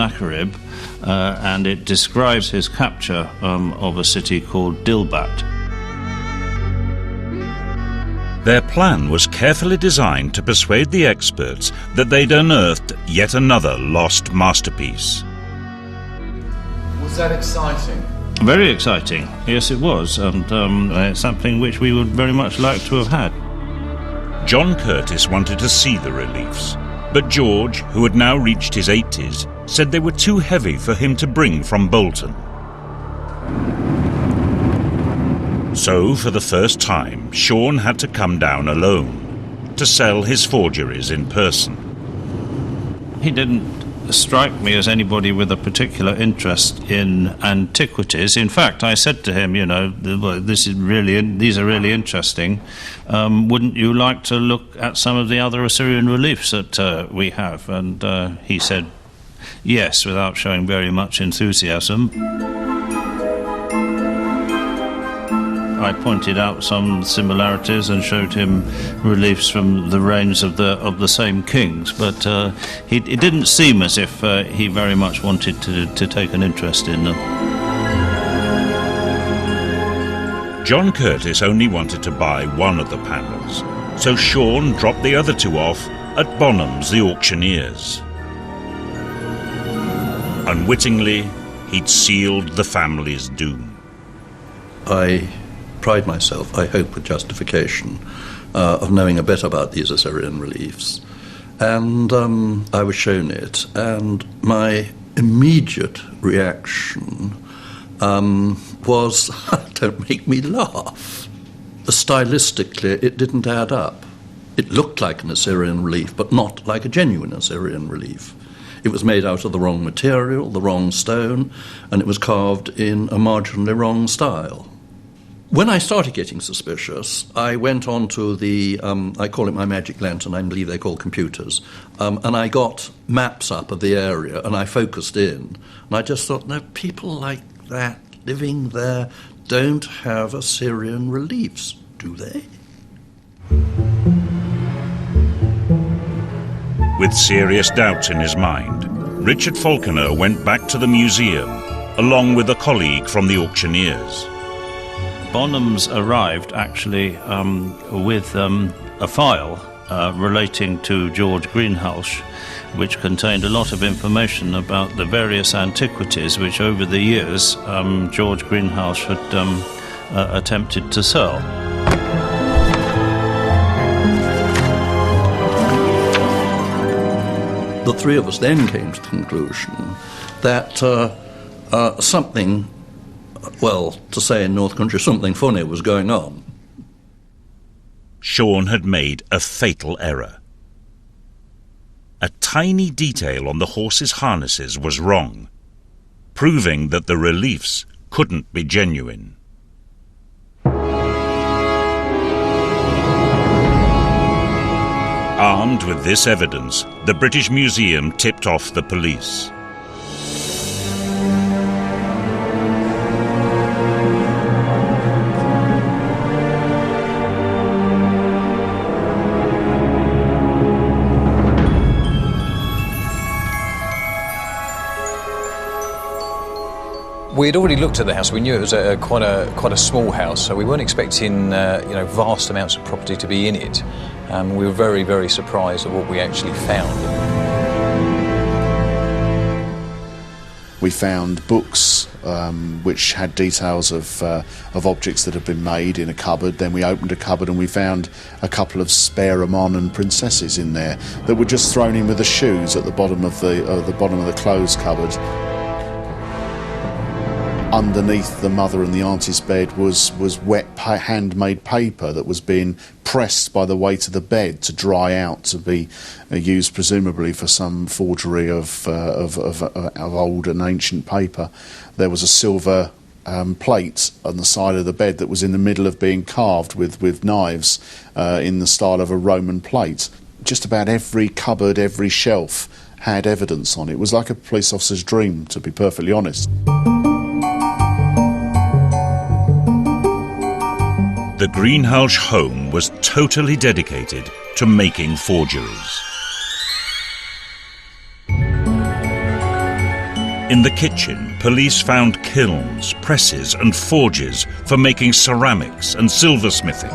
Sennacherib, and it describes his capture of a city called Dilbat. Their plan was carefully designed to persuade the experts that they'd unearthed yet another lost masterpiece. Was that exciting? Very exciting, yes it was, and it's something which we would very much like to have had. John Curtis wanted to see the reliefs, but George, who had now reached his 80s, said they were too heavy for him to bring from Bolton. So, for the first time, Sean had to come down alone to sell his forgeries in person. He didn't strike me as anybody with a particular interest in antiquities. In fact, I said to him, you know, these are really interesting. Wouldn't you like to look at some of the other Assyrian reliefs that we have? And he said yes, without showing very much enthusiasm. I pointed out some similarities and showed him reliefs from the reigns of the same kings, but it didn't seem as if he very much wanted to take an interest in them. John Curtis only wanted to buy one of the panels, so Sean dropped the other two off at Bonham's the auctioneers. Unwittingly, he'd sealed the family's doom. I pride myself, I hope with justification, of knowing a bit about these Assyrian reliefs. And I was shown it, and my immediate reaction was, don't make me laugh. Stylistically, it didn't add up. It looked like an Assyrian relief, but not like a genuine Assyrian relief. It was made out of the wrong material, the wrong stone, and it was carved in a marginally wrong style. When I started getting suspicious, I went on to the, I call it my magic lantern, I believe they're called computers, and I got maps up of the area, and I focused in, and I just thought, no, people like that living there don't have Assyrian reliefs, do they? With serious doubts in his mind, Richard Falconer went back to the museum, along with a colleague from the auctioneers. Bonham's arrived actually with a file relating to George Greenhalgh, which contained a lot of information about the various antiquities which over the years George Greenhalgh had attempted to sell. The three of us then came to the conclusion that something, well, to say in North Country, something funny was going on. Sean had made a fatal error. A tiny detail on the horses' harnesses was wrong, proving that the reliefs couldn't be genuine. Armed with this evidence, the British Museum tipped off the police. We had already looked at the house. We knew it was quite a small house, so we weren't expecting vast amounts of property to be in it. We were very, very surprised at what we actually found. We found books which had details of objects that had been made in a cupboard. Then we opened a cupboard and we found a couple of spare Amarnan princesses in there that were just thrown in with the shoes at the bottom of the clothes cupboard. Underneath the mother and the auntie's bed was wet handmade paper that was being pressed by the weight of the bed to dry out, to be used presumably for some forgery of old and ancient paper. There was a silver plate on the side of the bed that was in the middle of being carved with knives in the style of a Roman plate. Just about every cupboard, every shelf had evidence on it. It was like a police officer's dream, to be perfectly honest. The Greenhalgh home was totally dedicated to making forgeries. In the kitchen, police found kilns, presses and forges for making ceramics and silversmithing.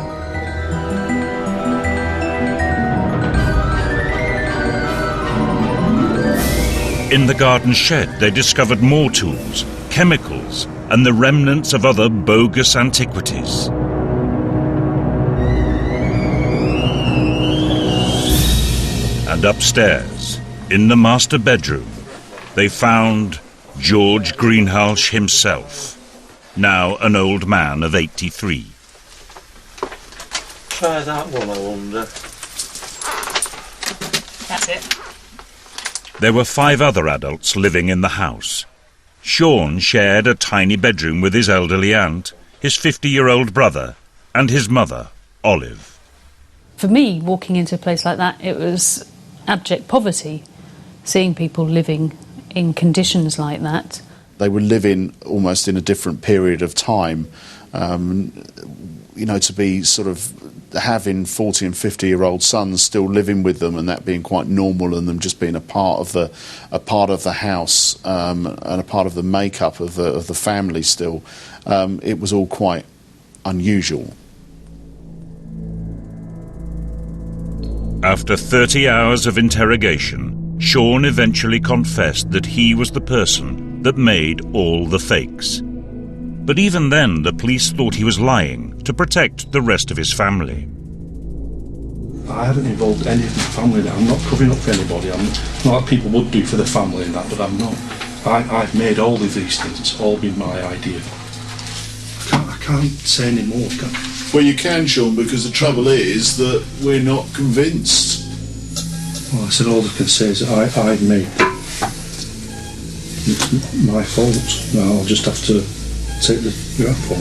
In the garden shed, they discovered more tools, chemicals, and the remnants of other bogus antiquities. And upstairs, in the master bedroom, they found George Greenhalgh himself, now an old man of 83. Try that one, I wonder. That's it. There were 5 other adults living in the house. Sean shared a tiny bedroom with his elderly aunt, his 50-year-old brother, and his mother, Olive. For me, walking into a place like that, it was abject poverty, seeing people living in conditions like that. They were living almost in a different period of time. To be sort of having 40 and 50-year-old sons still living with them, and that being quite normal, and them just being a part of the house and a part of the makeup of the family still. It was all quite unusual. After 30 hours of interrogation, Sean eventually confessed that he was the person that made all the fakes. But even then, the police thought he was lying to protect the rest of his family. I haven't involved any of my family now. I'm not covering up for anybody. I'm not like people would do for the family and that, but I'm not. I've made all of these things. It's all been my idea. I can't say any more. Well, you can, Sean, because the trouble is that we're not convinced. Well, I said all I can say is that I've made them. It's my fault. Now I'll just have to take the rap for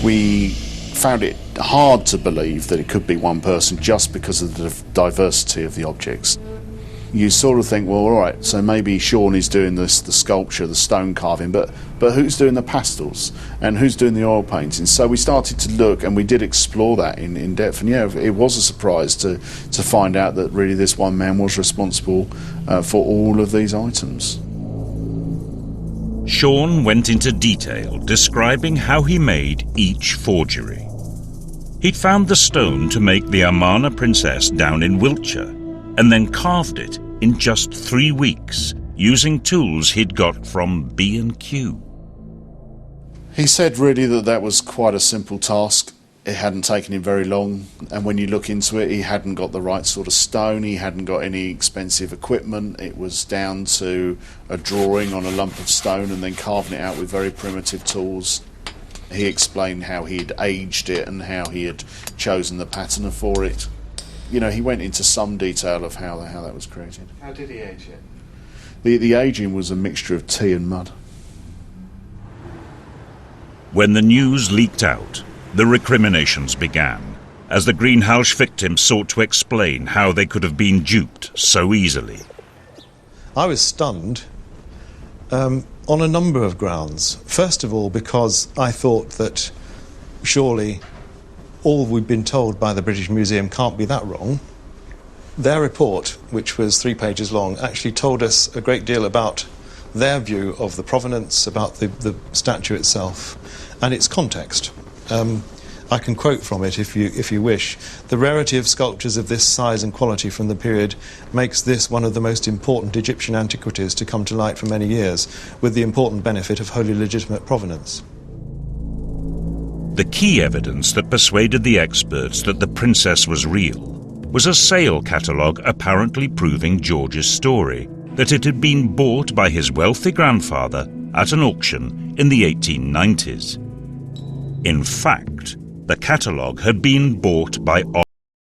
it. We found it hard to believe that it could be one person just because of the diversity of the objects. You sort of think, well, all right, so maybe Sean is doing the sculpture, the stone carving, but who's doing the pastels and who's doing the oil paintings? So we started to look, and we did explore that in depth. And yeah, it was a surprise to find out that really this one man was responsible for all of these items. Sean went into detail describing how he made each forgery. He'd found the stone to make the Amarna princess down in Wiltshire, and then carved it in just 3 weeks using tools he'd got from B&Q. He said really that was quite a simple task. It hadn't taken him very long, and when you look into it, he hadn't got the right sort of stone, he hadn't got any expensive equipment. It was down to a drawing on a lump of stone and then carving it out with very primitive tools. He explained how he had aged it and how he had chosen the patina for it. You know, he went into some detail of how that was created. How did he age it? The aging was a mixture of tea and mud. When the news leaked out, the recriminations began, as the Greenhalgh victims sought to explain how they could have been duped so easily. I was stunned on a number of grounds. First of all, because I thought that surely all we've been told by the British Museum can't be that wrong. Their report, which was 3 pages long, actually told us a great deal about their view of the provenance, about the statue itself and its context. I can quote from it if you wish. The rarity of sculptures of this size and quality from the period makes this one of the most important Egyptian antiquities to come to light for many years, with the important benefit of wholly legitimate provenance. The key evidence that persuaded the experts that the princess was real was a sale catalogue apparently proving George's story, that it had been bought by his wealthy grandfather at an auction in the 1890s. In fact, the catalogue had been bought by